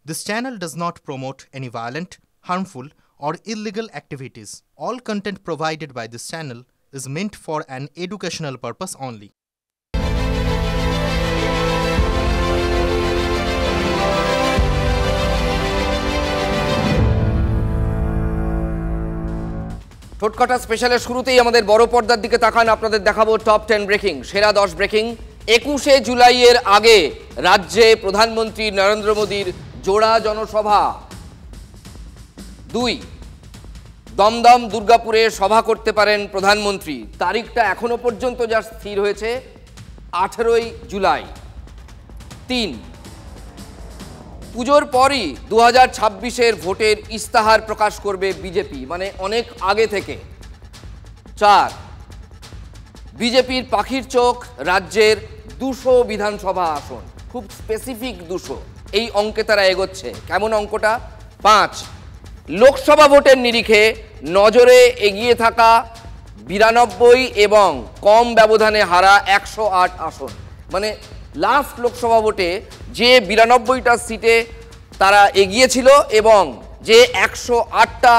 This channel does not promote any violent, harmful, or illegal activities. All content provided by this channel is meant for an educational purpose only. ঠোঁটকাটা স্পেশালের শুরুতেই আমাদের বড় পর্দার দিকে তাকান। আপনাদের দেখাবো টপ 10 ব্রেকিং, সেরা 10 ব্রেকিং। 21শে জুলাইয়ের আগে রাজ্যে প্রধানমন্ত্রী নরেন্দ্র মোদীর জোড়া জনসভা। 2, দমদম দুর্গাপুরে সভা করতে পারেন প্রধানমন্ত্রী। তারিখটা এখনো পর্যন্ত যা স্থির হয়েছে 18ই জুলাই। 3, পুজোর পরই 2026-এর ভোটের ইস্তাহার প্রকাশ করবে বিজেপি, মানে অনেক আগে থেকে। 4, বিজেপির পাখির চোখ রাজ্যের 200 বিধানসভা আসন, খুব স্পেসিফিক 200, এই অঙ্কে তারা এগোচ্ছে। কেমন অঙ্কটা? 5, লোকসভা ভোটের নিরিখে নজরে এগিয়ে থাকা 92 এবং কম ব্যবধানে হারা 108 আসন, মানে লাস্ট লোকসভা ভোটে যে 92টা সিটে তারা এগিয়েছিল এবং যে 108টা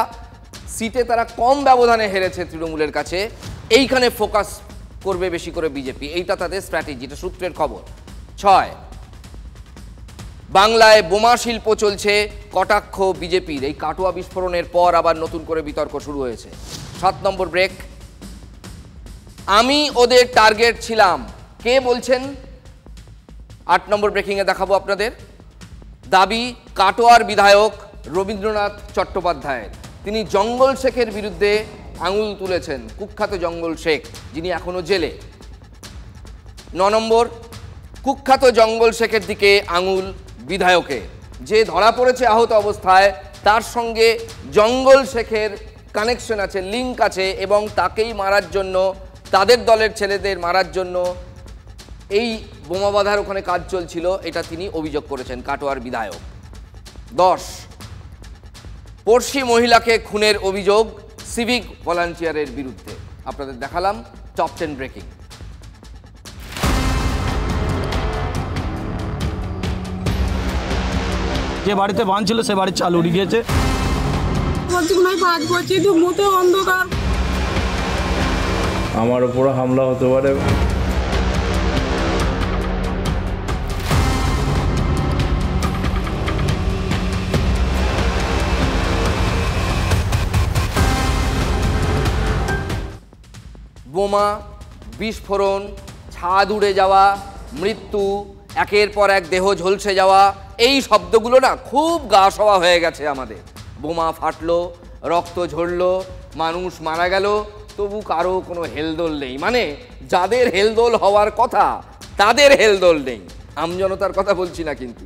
সিটে তারা কম ব্যবধানে হেরেছে তৃণমূলের কাছে, এইখানে ফোকাস করবে বেশি করে বিজেপি। এইটা তাদের স্ট্র্যাটেজি, এটা সূত্রের খবর। 6, বাংলায় বোমা শিল্প চলছে কটাক্ষ বিজেপির। এই কাটোয়া বিস্ফোরণের পর আবার নতুন করে বিতর্ক শুরু হয়েছে। 7 নম্বর ব্রেক, আমি ওদের টার্গেট ছিলাম, কে বলছেন? 8 নম্বর ব্রেকিংয়ে দেখাবো আপনাদের। দাবি কাটোয়ার বিধায়ক রবীন্দ্রনাথ চট্টোপাধ্যায়ের, তিনি জঙ্গল শেখের বিরুদ্ধে আঙুল তুলেছেন, কুখ্যাত জঙ্গল শেখ, যিনি এখনো জেলে। 9 নম্বর, কুখ্যাত জঙ্গল শেখের দিকে আঙুল বিধায়কের, যে ধরা পড়েছে আহত অবস্থায়, তার সঙ্গে জঙ্গল শেখের কানেকশন আছে, লিঙ্ক আছে, এবং তাকেই মারার জন্য, তাদের দলের ছেলেদের মারার জন্য এই বোমা বাঁধার ওখানে কাজ চলছিল, এটা তিনি অভিযোগ করেছেন, কাটোয়ার বিধায়ক। 10, পড়শি মহিলাকে খুনের অভিযোগ সিভিক ভলান্টিয়ারের বিরুদ্ধে। আপনাদের দেখালাম টপ 10 ব্রেকিং। যে বাড়িতে বান ছিল সে বাড়ির চাল উড়ে গিয়েছে। আমার উপরে হামলা হতে পারে। বোমা বিস্ফোরণ, ছাদ উড়ে যাওয়া, মৃত্যু, একের পর এক দেহ ঝলসে যাওয়া, এই শব্দগুলো না খুব গা সওয়া হয়ে গেছে আমাদের। বোমা ফাটলো, রক্ত ঝরলো, মানুষ মারা গেল, তবু কারো কোনো হেলদোল নেই। মানে যাদের হেলদোল হওয়ার কথা তাদের হেলদোল নেই। আমজনতার কথা বলছি না, কিন্তু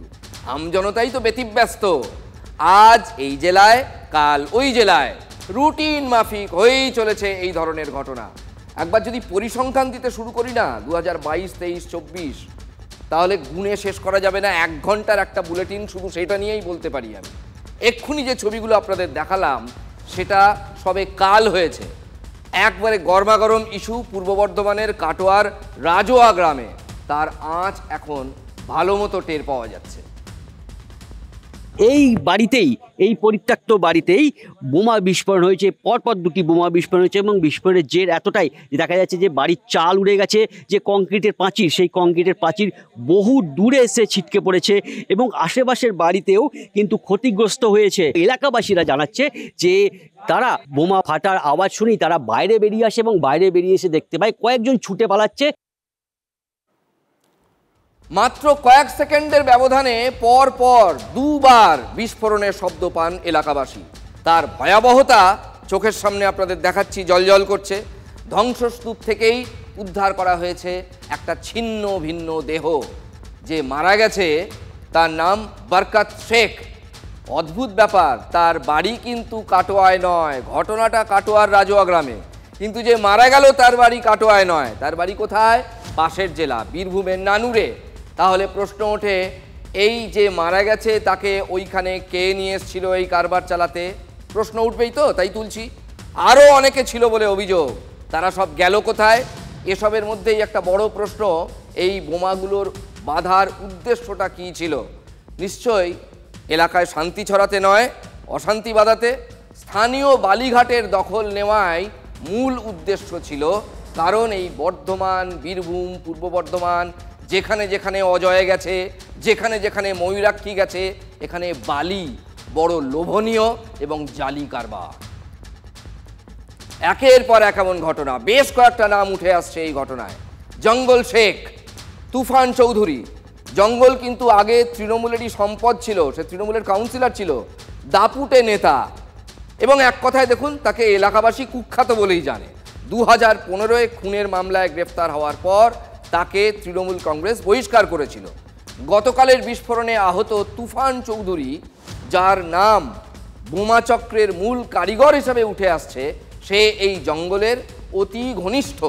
আমজনতাই তো ব্যতিব্যস্ত। আজ এই জেলায়, কাল ওই জেলায়, রুটিন মাফিক হয়েই চলেছে এই ধরনের ঘটনা। একবার যদি পরিসংখ্যান দিতে শুরু করি না, 2022, 23, 24, তাহলে গুণে শেষ করা যাবে না। 1 ঘন্টার একটা বুলেটিন শুধু সেটা নিয়েই বলতে পারি আমি। এক্ষুনি যে ছবিগুলো আপনাদের দেখালাম সেটা সবে কাল হয়েছে। একবারে গরমাগরম ইস্যু পূর্ব বর্ধমানের কাটোয়ার রাজোয়া গ্রামে, তার আঁচ এখন ভালো মতো টের পাওয়া যাচ্ছে। এই বাড়িতেই, এই পরিত্যক্ত বাড়িতেই বোমা বিস্ফোরণ হয়েছে, পরপর 2টি বোমা বিস্ফোরণ হয়েছে, এবং বিস্ফোরণের জের এতটাই যে দেখা যাচ্ছে যে বাড়ির চাল উড়ে গেছে, যে কংক্রিটের প্রাচীর, সেই কংক্রিটের প্রাচীর বহু দূরে এসে ছিটকে পড়েছে, এবং আশেপাশের বাড়িতেও কিন্তু ক্ষতিগ্রস্ত হয়েছে। এলাকাবাসীরা জানাচ্ছে যে তারা বোমা ফাটার আওয়াজ শুনেই তারা বাইরে বেরিয়ে আসে, এবং বাইরে বেরিয়ে এসে দেখতে পায় কয়েকজন ছুটে পালাচ্ছে। মাত্র কয়েক সেকেন্ডের ব্যবধানে পর পর 2বার বিস্ফোরণের শব্দ পান এলাকাবাসী। তার ভয়াবহতা চোখের সামনে আপনাদের দেখাচ্ছি, জলজল করছে। ধ্বংসস্তূপ থেকেই উদ্ধার করা হয়েছে একটা ছিন্ন ভিন্ন দেহ। যে মারা গেছে তার নাম বরকত শেখ। অদ্ভুত ব্যাপার, তার বাড়ি কিন্তু কাটোয়ায় নয়, ঘটনাটা কাটোয়ার রাজোয়া গ্রামে, কিন্তু যে মারা গেল তার বাড়ি কাটোয়ায় নয়, তার বাড়ি কোথায়? পাশের জেলা বীরভূমের নানুরে। তাহলে প্রশ্ন ওঠে, এই যে মারা গেছে তাকে ওইখানে কে নিয়ে এসেছিল এই কারবার চালাতে? প্রশ্ন উঠবেই তো, তাই তুলছি। আরও অনেকে ছিল বলে অভিযোগ, তারা সব গেল কোথায়? এসবের মধ্যেই একটা বড় প্রশ্ন, এই বোমাগুলোর বাধার উদ্দেশ্যটা কী ছিল? নিশ্চয়ই এলাকায় শান্তি ছড়াতে নয়, অশান্তি বাঁধাতে। স্থানীয় বালিঘাটের দখল নেওয়াই মূল উদ্দেশ্য ছিল, কারণ এই বর্ধমান, বীরভূম, পূর্ব বর্ধমান, যেখানে যেখানে অজয় গেছে, যেখানে যেখানে ময়ূরাক্ষী গেছে, এখানে বালি বড় লোভনীয় এবং জালি কারবার। একের পর এক এমন ঘটনা, বেশ কয়েকটা নাম উঠে আসছে এই ঘটনায়। জঙ্গল শেখ, তুফান চৌধুরী। জঙ্গল কিন্তু আগে তৃণমূলেরই সম্পদ ছিল, সে তৃণমূলের কাউন্সিলর ছিল, দাপুটে নেতা, এবং এক কথায় দেখুন তাকে এলাকাবাসী কুখ্যাত বলেই জানে। 2015-এ খুনের মামলায় গ্রেফতার হওয়ার পর তাকে তৃণমূল কংগ্রেস বহিষ্কার করেছিল। গতকালের বিস্ফোরণে আহত তুফান চৌধুরী, যার নাম বোমাচক্রের মূল কারিগর হিসেবে উঠে আসছে, সে এই জঙ্গলের অতি ঘনিষ্ঠ।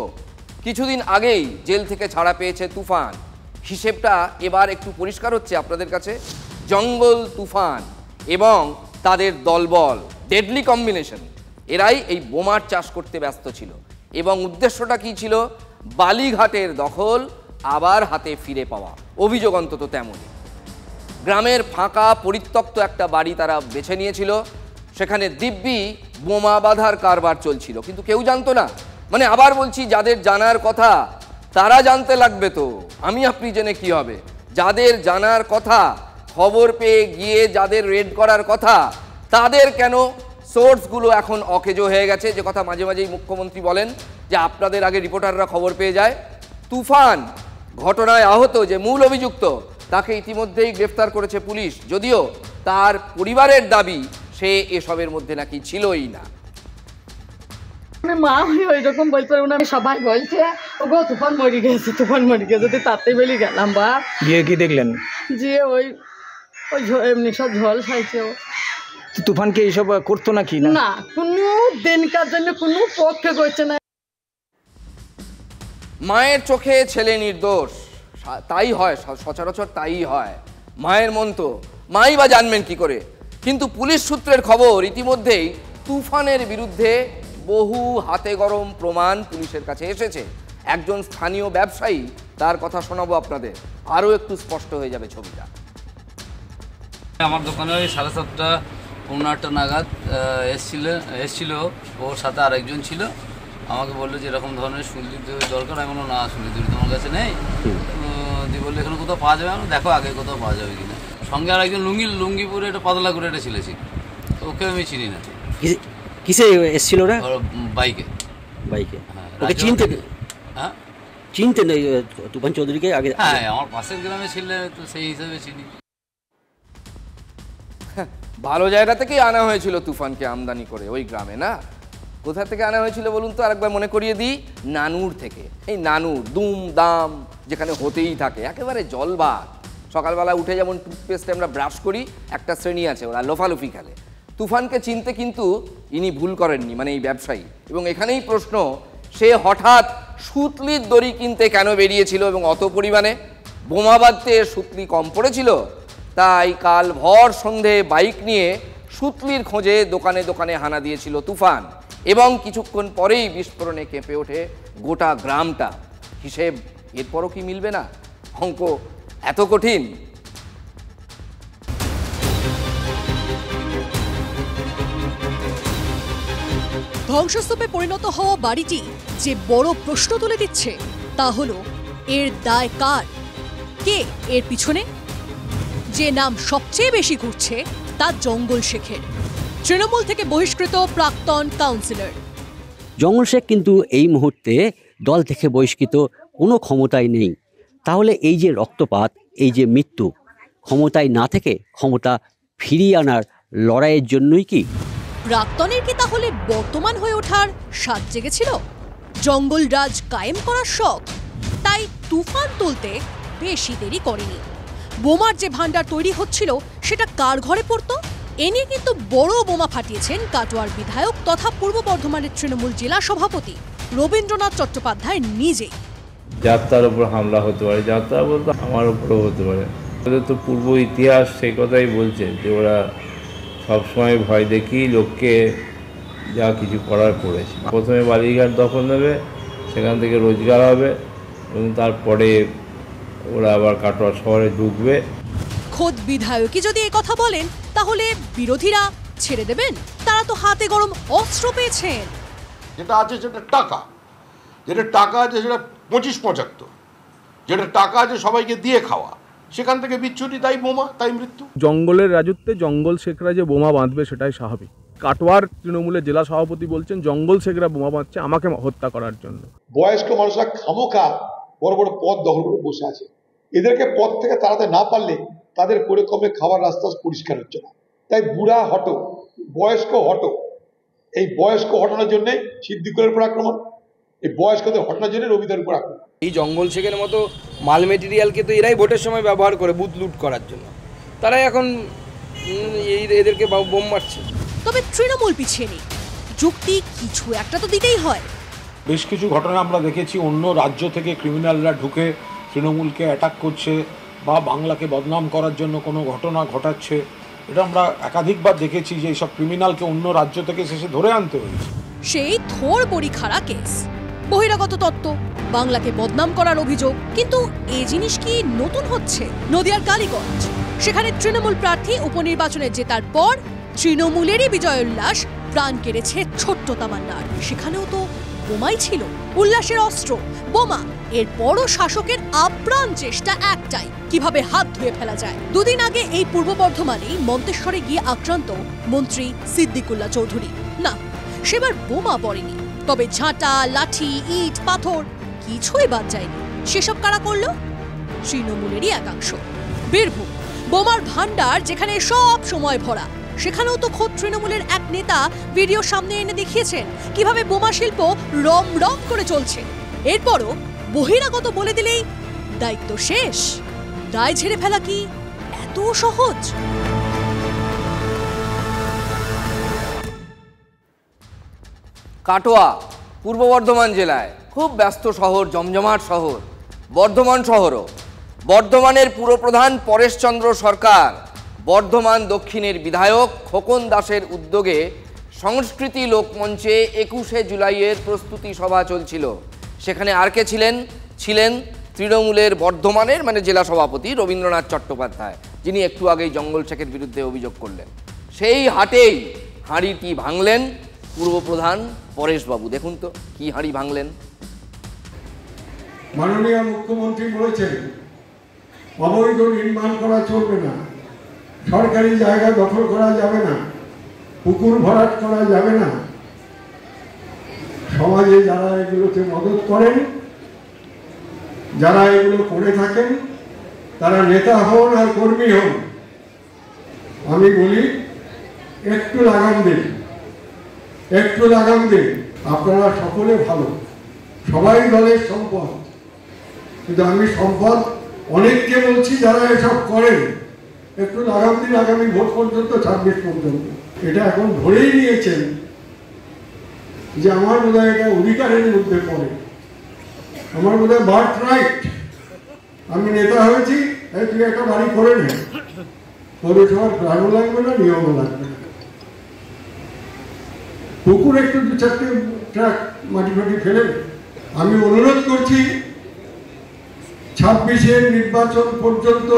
কিছুদিন আগেই জেল থেকে ছাড়া পেয়েছে তুফান। হিসেবটা এবার একটু পরিষ্কার হচ্ছে আপনাদের কাছে। জঙ্গল, তুফান এবং তাদের দলবল, ডেডলি কম্বিনেশন, এরাই এই বোমার চাষ করতে ব্যস্ত ছিল। এবং উদ্দেশ্যটা কি ছিল? বালিঘাটের দখল আবার হাতে ফিরে পাওয়া। অভিযোগ অন্তত তেমনই। গ্রামের ফাঁকা পরিত্যক্ত একটা বাড়ি তারা বেছে নিয়েছিল, সেখানে দিব্যি বোমা বাঁধার কারবার চলছিল, কিন্তু কেউ জানতো না। মানে আবার বলছি, যাদের জানার কথা তারা জানতে লাগবে তো, আমি আপনি জেনে কি হবে? যাদের জানার কথা, খবর পেয়ে গিয়ে যাদের রেড করার কথা, তাদের কেন সোর্সগুলো এখন অকেজো হয়ে গেছে? যে কথা মাঝে মাঝেই মুখ্যমন্ত্রী বলেন যে আপনাদের আগে রিপোর্টাররা খবর পেয়ে যায়। তুফান ঘটনায় আহত যে মূল অভিযুক্ত, তাকে ইতিমধ্যেই গ্রেফতার করেছে পুলিশ, যদিও তার পরিবারের দাবি সে এসবের মধ্যে নাকি ছিলই না। মা ওই রকম বলতে পারবো না, আমি সবাই বলছে ওগো তুফান মরে গেছে, তুফান মরে গেছে, যদি তাতে বেলি গেলাম বা গিয়ে কি দেখলেন? যে ওই ওই এমনি সব ঝল খাইছে। তুফানকে এইসব করতো নাকি? না, কোনো দিনকার জন্য কোনো পক্ষে করছে না। মায়ের চোখে ছেলে নির্দোষ, তাই হয় সচরাচর, তাই হয়। মায়ের মন তো মাই বা জানবেন কি করে? কিন্তু পুলিশ সূত্রের খবর, ইতিমধ্যেই তুফানের বিরুদ্ধে বহু হাতে গরম প্রমাণ পুলিশের কাছে এসেছে। একজন স্থানীয় ব্যবসায়ী, তার কথা শোনাবো আপনাদের, আরও একটু স্পষ্ট হয়ে যাবে ছবিটা। আমার দোকানে ওই 7:30 15 নাগাদ এসছিল, ওর সাথে আরেকজন ছিল। আমাকে বললো যে এরকম ধরনের সুন্দর দরকার। আমি বললো না, সুন্দর তোমার কাছে নেই। দিয়ে বললো এখানে কোথাও পাওয়া যাবে না, দেখো আগে কোথাও পাওয়া যাবে কিনা। সঙ্গে আর একজন লুঙ্গি পরে একটা পাতলা করে একটা ছেলে ছিল, ওকে আমি চিনি না। কিসে এসেছিল ওরা? বাইকে। ওকে চিনতেন? হ্যাঁ, চিনতেন তুফান চৌধুরীকে আগে? হ্যাঁ, আমার পাশের গ্রামে ছিল, তো সেই হিসাবে চিনি। ভালো জায়গা থেকেই আনা হয়েছিল তুফানকে আমদানি করে ওই গ্রামে, না? কোথা থেকে আনা হয়েছিল বলুন তো, আরেকবার মনে করিয়ে দিই। নানুর থেকে। এই নানুর দুম দাম যেখানে হতেই থাকে, একেবারে জলভাত। সকালবেলা উঠে যেমন টুথপেস্টে আমরা ব্রাশ করি, একটা শ্রেণী আছে, ওরা লোফালুফি খেলে। তুফানকে চিনতে কিন্তু ইনি ভুল করেননি, মানে এই ব্যবসায়ী। এবং এখানেই প্রশ্ন, সে হঠাৎ সুতলির দড়ি কিনতে কেন বেরিয়েছিল এবং অত পরিমাণে? বোমা বাঁধতে সুতলি কম পড়েছিল? তাই কাল ভর সন্ধে বাইক নিয়ে সুতলির খোঁজে দোকানে দোকানে হানা দিয়েছিল তুফান, এবং কিছুক্ষণ পরেই বিস্ফোরণে কেঁপে ওঠে গোটা গ্রামটা। হিসেব এরপরও কি মিলবে না? অঙ্ক এত কঠিন? ধ্বংসস্তূপে পরিণত হওয়া বাড়িটি যে বড় প্রশ্ন তুলে দিচ্ছে, তা হলো এর দায় কার? কে এর পিছনে? যে নাম সবচেয়ে বেশি ঘুরছে তা জঙ্গল শেখের, তৃণমূল থেকে বহিষ্কৃত প্রাক্তন কাউন্সিলর। জঙ্গল শেখ কিন্তু এই মুহূর্তে দল থেকে বহিষ্কৃত, কোনো ক্ষমতায় নেই। তাহলে এই যে রক্তপাত, এই যে মৃত্যু, ক্ষমতায় না থেকে ক্ষমতা ফিরিয়ে আনার লড়াইয়ের জন্যই কি? প্রাক্তনের কি তাহলে বর্তমান হয়ে ওঠার স্বাদ জেগেছিল? জঙ্গল রাজ কায়েম করার শখ? তাই তুফান তুলতে বেশি দেরি করেনি। বোমার যে ভান্ডার তৈরি হচ্ছিল, সেটা কার ঘরে পড়তো? এ নিয়ে কিন্তু বড় বোমা ফাটিয়েছেন কাটোয়ার বিধায়ক তথা পূর্ব বর্ধমানের তৃণমূল জেলা সভাপতি রবীন্দ্রনাথ চট্টোপাধ্যায় নিজেই। যাত্রার উপর হামলা হতে পারে, যাত্রা বলতে আমার উপরেও হতে পারে। ওদের তো পূর্ব ইতিহাস সেই কথাই বলছে যে ওরা সবসময় ভয় দেখিয়ে লোককে যা কিছু করার করেছে। প্রথমে বালিঘাট দখল নেবে, সেখান থেকে রোজগার হবে, এবং তারপরে ওরা আবার কাটোয়া শহরে ঢুকবে। খোদ বিধায়কই যদি এই কথা বলেন তাহলে বিরোধীরা ছেড়ে দেবেন? তারা তো হাতে গরম অস্ত্র পেয়েছেন। যেটা আছে সেটা টাকা, যেটা টাকা আছে সেটা 25-75, যেটা টাকা আছে সবাইকে দিয়ে খাওয়া, সেখান থেকে বিচ্ছুটি, তাই বোমা, তাই মৃত্যু। জঙ্গলের রাজত্বে জঙ্গল শেখরা যে বোমা বাঁধবে সেটাই স্বাভাবিক। কাটোয়ার তৃণমূলের জেলা সভাপতি বলছেন জঙ্গল শেখরা বোমা বাঁধছে আমাকে হত্যা করার জন্য। বয়স্ক মানুষরা খামোখা বড় বড় পদ দখল করে বসে আছে, এদেরকে পদ থেকে তাড়াতে না পারলে তাদের করে কমে খাবার রাস্তা পরিষ্কার হচ্ছে না। তাই বুড়া হটো, বয়স্ক হটো, এই বয়স্ক হটানোর জন্যে সিদ্দিকুলের উপর আক্রমণ, এই বয়স্কদের হটানোর জন্য রবিদের উপর আক্রমণ। এই জঙ্গল শেখের মতো মাল মেটেরিয়ালকে তো এরাই ভোটের সময় ব্যবহার করে বুথ লুট করার জন্য, তারাই এখন এদেরকে বোম মারছে। তবে তৃণমূল পিছিয়ে নেই, যুক্তি কিছু একটা তো দিতেই হয়। বেশ কিছু ঘটনা আমরা দেখেছি, অন্য রাজ্য থেকে ক্রিমিনালরা ঢুকে তৃণমূলকে অ্যাটাক করছে বা বাংলাকে বদনাম করার জন্য কোনো ঘটনা ঘটাচ্ছে। এটা আমরা একাধিকবার দেখেছি যে এইসব ক্রিমিনালকে অন্য রাজ্য থেকে শেষে ধরে আনতে হয়েছে। সেই থোড় বড়ি খাড়া কেস, বহিরাগত তত্ত্ব, বাংলাকে বদনাম করার অভিযোগ। কিন্তু এই জিনিস কি নতুন হচ্ছে? নদিয়ার কালীগঞ্জ, সেখানে তৃণমূল প্রার্থী উপনির্বাচনে জেতার পর তৃণমূলেরই বিজয় উল্লাস প্রাণ কেড়েছে ছোট্ট তামান্নার। সেখানেও তো বোমাই ছিল, উল্লাসের অস্ত্র বোমা। এরপরও শাসকের আপ্রাণ চেষ্টা একটাই, কিভাবে হাত ধুয়ে ফেলা যায়। দুদিন আগে এই পূর্ব বর্ধমানেই মন্তেশ্বরে গিয়ে আক্রান্ত মন্ত্রী সিদ্দিকুল্লাহ চৌধুরী। না, সেবার বোমা পড়েনি, তবে ঝাঁটা, লাঠি, ইট, পাথর কিছুই বাদ যায়নি। সেসব কারা করল? তৃণমূলেরই একাংশ। বীরভূম, বোমার ভান্ডার যেখানে সব সময় ভরা, সেখানেও তো খোদ তৃণমূলের এক নেতা ভিডিও সামনে এনে দেখিয়েছেন কিভাবে বোমা শিল্প রম রম করে চলছে। এরপরও বহিরাগত বলে দিলেই দায়িত্ব শেষ। দায় ঝেড়ে ফেলা কি এত সহজ? কাটোয়া পূর্ব বর্ধমান জেলায় খুব ব্যস্ত শহর, জমজমাট শহর, বর্ধমান শহরও। বর্ধমানের পুরপ্রধান পরেশচন্দ্র সরকার, বর্ধমান দক্ষিণের বিধায়ক খোকন দাসের উদ্যোগে সংস্কৃতি লোকমঞ্চে 21শে জুলাইয়ের প্রস্তুতি সভা চলছিল। সেখানে আর কে ছিলেন? ছিলেন তৃণমূলের বর্ধমানের জেলা সভাপতি রবীন্দ্রনাথ চট্টোপাধ্যায়, যিনি একটু আগেই জঙ্গল শেখের বিরুদ্ধে অভিযোগ করলেন। সেই হাটেই হাঁড়িটি ভাঙলেন পূর্বপ্রধান পরেশবাবু। দেখুন তো কি হাঁড়ি ভাঙলেন। মাননীয় মুখ্যমন্ত্রী বলেছেন অবৈধ নির্মাণ করা চলবে না, সরকারি জায়গা দখল করা যাবে না, পুকুর ভরাট করা যাবে না। সমাজে যারা এগুলোতে মদত করেন, যারা এগুলো করে থাকেন, তারা নেতা হন আর কর্মী হন, আমি বলি একটু লাগাম দিন, একটু লাগাম দিন। আপনারা সকলে ভালো, সবাই দলের সম্পদ, কিন্তু আমি সম্পদ অনেককে বলছি যারা এসব করেন, একটু লাগাম দিন আগামী ভোট পর্যন্ত, 26 পর্যন্ত। এটা এখন ধরেই নিয়েছেন যে আমার বোধহয় এটা অধিকারের মধ্যে পড়ে, আমার বোধহয় বার্থ রাইট। আমি নেতা হয়েছি, তুই একটা বাড়ি করে নে, পৌরসভার প্রাণও লাগবে না, নিয়মও লাগবে না। পুকুর একটু 2-4টে ট্রাক মাটি ফাটি ফেলে। আমি অনুরোধ করছি 26-এর নির্বাচন পর্যন্ত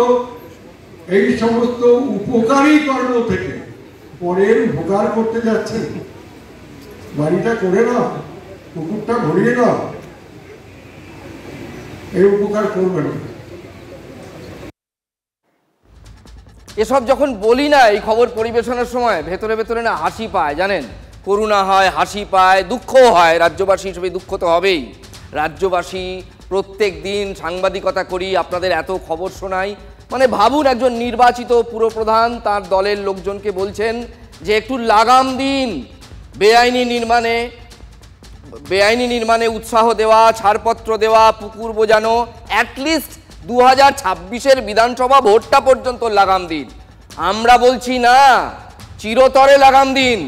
এই সমস্ত উপকারী কর্ম থেকে পরের উপকার করতে যাচ্ছেন, বাড়িটা করে নাও, পুকুরটা ভরিয়ে দাও, এই উপকার করবেন। এসব যখন বলি না এই খবর পরিবেশনের সময়, ভেতরে ভেতরে না হাসি পায়, জানেন, করুণা হয়, হাসি পায়, দুঃখও হয়। রাজ্যবাসী হিসেবে দুঃখ তো হবেই। রাজ্যবাসী প্রত্যেক দিন সাংবাদিকতা করি, আপনাদের এত খবর শোনাই। ভাবুন, একজন নির্বাচিত পুরপ্রধান তার দলের লোকজনকে বলছেন যে একটু লাগাম দিন, বেআইনি নির্মাণে উৎসাহ দেওয়া, ছাড়পত্র দেওয়া, পুকুর বোঝানো, অ্যাটলিস্ট 2026-এর বিধানসভা ভোটটা পর্যন্ত লাগাম দিন। আমরা বলছি না, চিরতরে লাগাম দিন।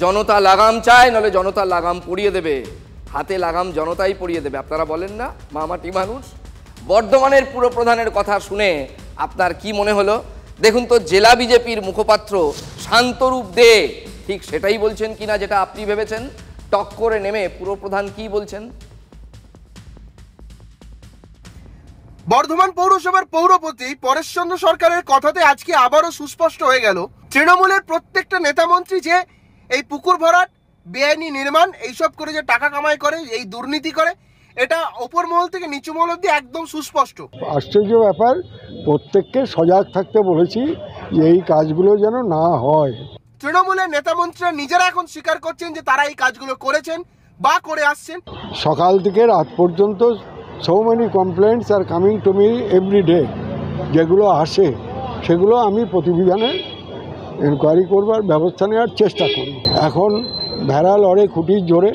জনতা লাগাম চায়, নলে জনতা লাগাম পরিয়ে দেবে। হাতে লাগাম জনতাই পরিয়ে দেবে। আপনারা বলেন না, মামাটি মানুষ। বর্ধমানের পুরপ্রধানের কথা শুনে আপনার কি মনে হলো? দেখুন তো জেলা বিজেপির মুখপাত্র শান্তরূপ দে ঠিক সেটাই বলছেন কিনা যেটা আপনি ভেবেছেন। টক করে নেমে পুরপ্রধান কি বলছেন। বর্ধমান পৌরসভার পৌরপতি পরেশচন্দ্র সরকারের কথাতে আজকে আবারও সুস্পষ্ট হয়ে গেল তৃণমূলের প্রত্যেকটা নেতামন্ত্রী যে এই পুকুর ভরাট, বেআইনি নির্মাণ এইসব করে যে টাকা কামাই করে, এই দুর্নীতি করে, এটা ওপর মহল থেকে নিচু মহল অব্দি একদম সুস্পষ্ট। আশ্চর্য ব্যাপার, প্রত্যেককে সজাগ থাকতে বলেছি যে এই কাজগুলো যেন না হয়। তৃণমূলের নেতামন্ত্রীরা নিজেরা এখন স্বীকার করছেন যে তারা এই কাজগুলো করেছেন বা করে আসছেন। সকাল থেকে রাত পর্যন্ত so many complaints are coming to me every day, যেগুলো আসে সেগুলো আমি প্রতিবিধানে এনকোয়ারি করবার ব্যবস্থা নেওয়ার চেষ্টা করি। এখন ভেড়া লড়ে খুঁটির জোরে,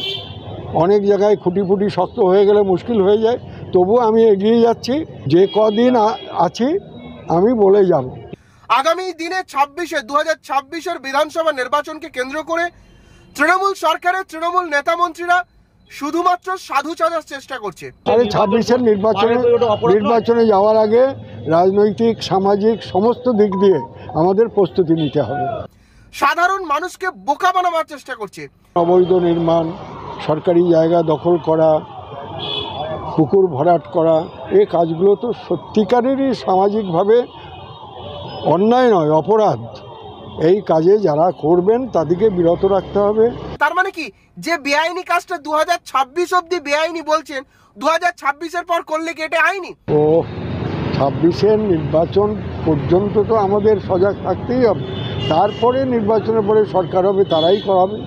অনেক জায়গায় খুঁটি ফুটি শক্ত হয়ে গেলে মুশকিল হয়ে যায়, তবু আমি এগিয়ে যাচ্ছি। যে কদিন আছি আমি বলে যাব। আগামী দিনে 2026-এর বিধানসভা নির্বাচনকে কেন্দ্র করে তৃণমূল সরকারের তৃণমূল নেতামন্ত্রীরা শুধুমাত্র সাধু সাজার চেষ্টা করছে। 26-এর নির্বাচনে যাওয়ার আগে রাজনৈতিক, সামাজিক সমস্ত দিক দিয়ে আমাদের প্রস্তুতি নিতে হবে। সাধারণ মানুষকে বোকা বানাবার চেষ্টা করছে। অবৈধ নির্মাণ, সরকারি জায়গা দখল করা, পুকুর ভরাট করা, এই কাজগুলো তো সত্যিকারেরই সামাজিকভাবে অন্যায় নয়, অপরাধ। এই কাজে যারা করবেন তাদেরকে বিরত রাখতে হবে। তার মানে কি, যে বেআইনি কাজটা 2026 অবধি বেআইনি বলছেন, 2026-এর পর করলে কি এটা আইনি? 26-এর নির্বাচন পর্যন্ত তো আমাদের সজাগ থাকতেই হবে, তারপরে নির্বাচনের পরে সরকার হবে, তারাই করাবে।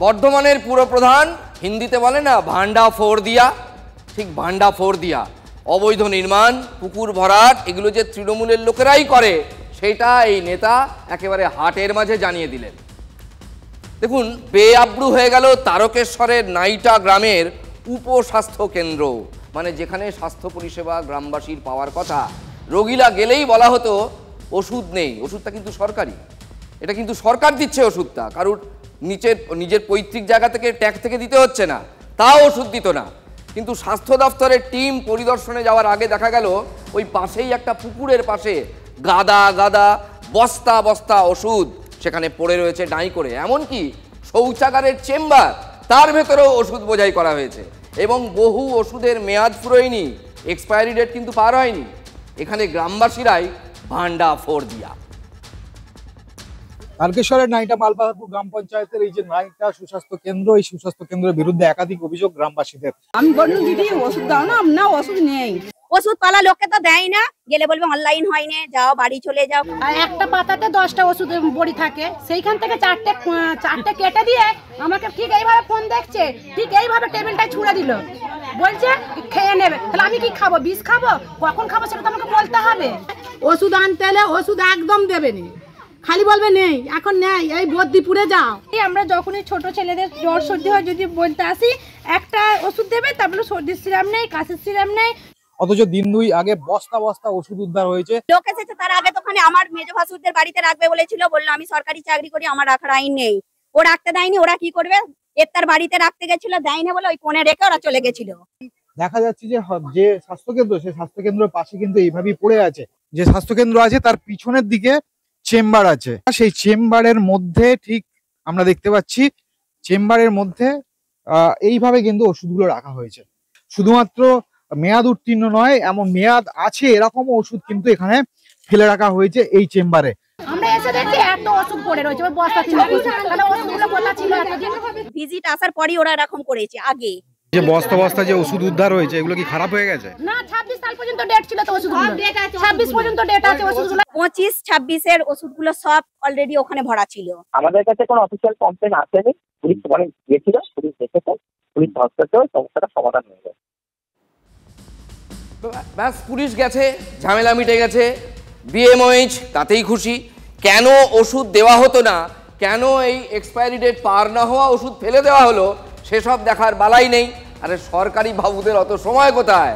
বর্ধমানের পুরপ্রধান হিন্দিতে বলে না ভান্ডা ফোর দিয়া, ঠিক ভান্ডা ফোর দিয়া। অবৈধ নির্মাণ, পুকুর ভরাট, এগুলো যে তৃণমূলের লোকেরাই করে সেটা এই নেতা একেবারে হাটের মাঝে জানিয়ে দিলেন। দেখুন, বেআব্রু হয়ে গেল তারকেশ্বরের নাইটা গ্রামের উপস্বাস্থ্য কেন্দ্র, মানে যেখানে স্বাস্থ্য পরিষেবা গ্রামবাসীর পাওয়ার কথা। রোগীরা গেলেই বলা হতো ওষুধ নেই। ওষুধটা কিন্তু সরকারি, এটা কিন্তু সরকার দিচ্ছে ওষুধটা, কারুর নিজের পৈতৃক জায়গা থেকে ট্যাক্স থেকে দিতে হচ্ছে না, তাও ওষুধ দিত না। কিন্তু স্বাস্থ্য দপ্তরের টিম পরিদর্শনে যাওয়ার আগে দেখা গেল ওই পাশেই একটা পুকুরের পাশে গাদা গাদা বস্তা বস্তা ওষুধ সেখানে পড়ে রয়েছে ডাঁই করে। এমনকি শৌচাগারের চেম্বার, তার ভেতরেও ওষুধ বোঝাই করা হয়েছে এবং বহু ওষুধের মেয়াদ ফুরোয়নি, এক্সপায়ারি ডেট কিন্তু পার হয়নি। এখানে গ্রামবাসীরাই ভান্ডা ফোর দিয়া। তারকেশ্বরের নাইটা মালবাহারপুর গ্রাম পঞ্চায়েতের এই যে নাইটা সুস্বাস্থ্য কেন্দ্র, এই সুস্বাস্থ্য কেন্দ্রের বিরুদ্ধে একাধিক অভিযোগ গ্রামবাসীদের। আমি বললাম দিদি ওষুধ দাও না, না ওষুধ নেই। ওষুধ পালা লোককে তো দেয় না, গেলে বলবে অনলাইন হয়নি, যাও বাড়ি চলে যাও। আর একটা পাতাতে 10টা ওষুধ বড়ি থাকে, সেইখান থেকে চারটে কেটে দিয়ে আমাকে ঠিক এইভাবে ফোন দেখছে, ঠিক এইভাবে টেবিলটায় ছুঁড়ে দিল, বলছে খেয়ে নেবে। তাহলে আমি কি খাবো? বিষ খাবো? কখন খাবো সেটা তো আমাকে বলতে হবে। ওষুধ আনতে হলে ওষুধ একদম দেবে না, খালি বলবে নেই, এখন নেই, এই বদ্দিপুরে যাও। আমরা যখনই ছোট ছেলেদের জ্বর সর্দি হয় যদি বলতে আসি একটা ওষুধ দেবে, তারপরে সর্দির সিরাপ নেই, কাশির সিরাপ নেই। অথচ দিন দুই আগে বস্তা বস্তা ওষুধ উদ্ধার হয়েছে। লোক এসেছে, তার আগে তো আমার মেজো ভাসুরদের বাড়িতে রাখবে বলেছিল, বললো আমি সরকারি চাকরি করি, আমার রাখার আইন নেই। ও রাখতে দেয়নি, ওরা কি করবে, তার বাড়িতে রাখতে গেছিল, দেয়নি বলে ওই কোণে রেখে ওরা চলে গেছিল। দেখা যাচ্ছে যে স্বাস্থ্যকেন্দ্র, সেই স্বাস্থ্যকেন্দ্রের পাশে কিন্তু এইভাবেই পড়ে আছে। যে স্বাস্থ্যকেন্দ্র আছে তার পিছনের দিকে চেম্বার আছে, সেই চেম্বারের মধ্যে ঠিক আমরা দেখতে পাচ্ছি চেম্বারের মধ্যে এইভাবে কিন্তু ওষুধগুলো রাখা হয়েছে। শুধুমাত্র মেয়াদ উত্তীর্ণ নয়, এমন মেয়াদ আছে এরকম ওষুধ কিন্তু এখানে ফেলে রাখা হয়েছে এই চেম্বারে। আমরা এসে দেখি এত ওষুধ পড়ে রয়েছে, ওই বস্তা ছিল, তাহলে ওষুধগুলো বলা ছিল এতদিন। ভিজিট আসার পরই ওরা এরকম করেছে। আগে যে বস্তা বস্তা যে ওষুধ উদ্ধার হয়েছে এগুলো কি খারাপ হয়ে গেছে? না, 26 সাল পর্যন্ত ডেট ছিল তো ওষুধগুলো, 26 পর্যন্ত ডেট আছে ওষুধগুলো। 25-26 এর ওষুধগুলো সব অলরেডি ওখানে ভরা ছিল। আমাদের কাছে কোনো অফিসিয়াল কমপ্লেন আসেনি, পুলিশ ওখানে গিয়েছিল, পুলিশ দেখেছে, পুলিশ হসপিটাল সমস্যাটা সমাধান হয়ে গেছে। ব্যাস, পুলিশ গেছে, ঝামেলা মিটে গেছে, বিএমওএইচ তাতেই খুশি। কেন ওষুধ দেওয়া হতো না, কেন এই এক্সপায়ারি ডেট পার না হওয়া ওষুধ ফেলে দেওয়া হলো, সেসব দেখার বালাই নেই। আরে সরকারি বাবুদের অত সময় কোথায়?